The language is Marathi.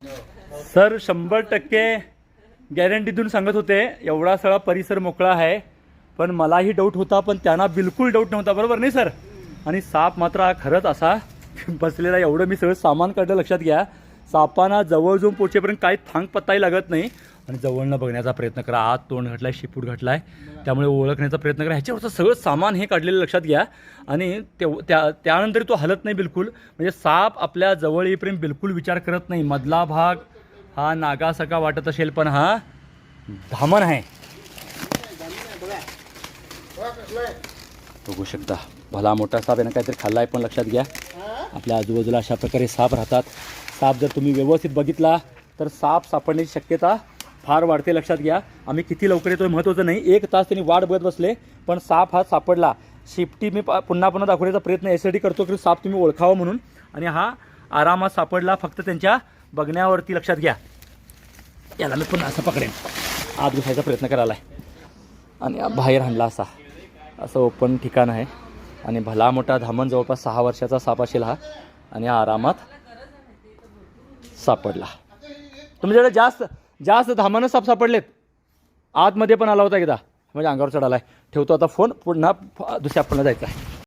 सर 100% गॅरंटी देऊन सांगत होते, एवढा सगळा परिसर मोकळा आहे, पण मलाही डाऊट होता, पण त्यांना बिलकुल डाऊट नव्हता. बरोबर नाही सर? आणि साप मात्र हा खरंच असा बसलेला. एवढं मी सगळं सामान काढलं, लक्षात घ्या. सापांना जवळ जाऊन पोचेपर्यंत काही थांग पत्ताही लागत नाही. आणि जवळनं बघण्याचा प्रयत्न करा. आत तोंड घातलाय, शिपूट घातलाय, त्यामुळे ओळखण्याचा प्रयत्न करा. ह्याच्यावरचं सगळं सामान हे काढलेलं लक्षात घ्या. आणि त्यानंतर तो हलत नाही बिलकुल. म्हणजे साप आपल्या जवळ येईपर्यंत बिलकुल विचार करत नाही. मधला भाग हा नागासारखा वाटत असेल, पण हा धामण आहे. बघू शकता, भला मोठा साप यानं काहीतरी खाल्ला आहे, पण लक्षात घ्या आपल्या आजूबाजूला अशा प्रकारे साप राहतात. साप जर तुम्ही व्यवस्थित बघितला तर साप सापडण्याची शक्यता फार वाढते. लक्षात घ्या. आम्ही किती लवकर येतो महत्त्वाचं नाही. 1 तास त्यांनी वाट बघत बसले, पण साप हा सापडला. शिफ्टी मी पुन्हा पुन्हा दाखवण्याचा प्रयत्न यासाठी करतो की साप तुम्ही ओळखावं म्हणून. आणि हा आरामात सापडला, फक्त त्यांच्या बघण्यावरती. लक्षात घ्या. याला मी पुन्हा असं पकडेन, आत घुसायचा प्रयत्न करायला आहे आणि बाहेर आणला. असं ओपन ठिकाण आहे. आणि भला मोठा धामण, जवळपास 6 वर्षाचा साप असेल हा. आणि आरामात सापडला. तुमच्याकडे जास्त धामणं साप सापडलेत. आतमध्ये पण आला होता एकदा, म्हणजे अंगावर चढाला आहे. ठेवतो आता फोन, पुन्हा दुसऱ्या आपल्याला जायचं आहे.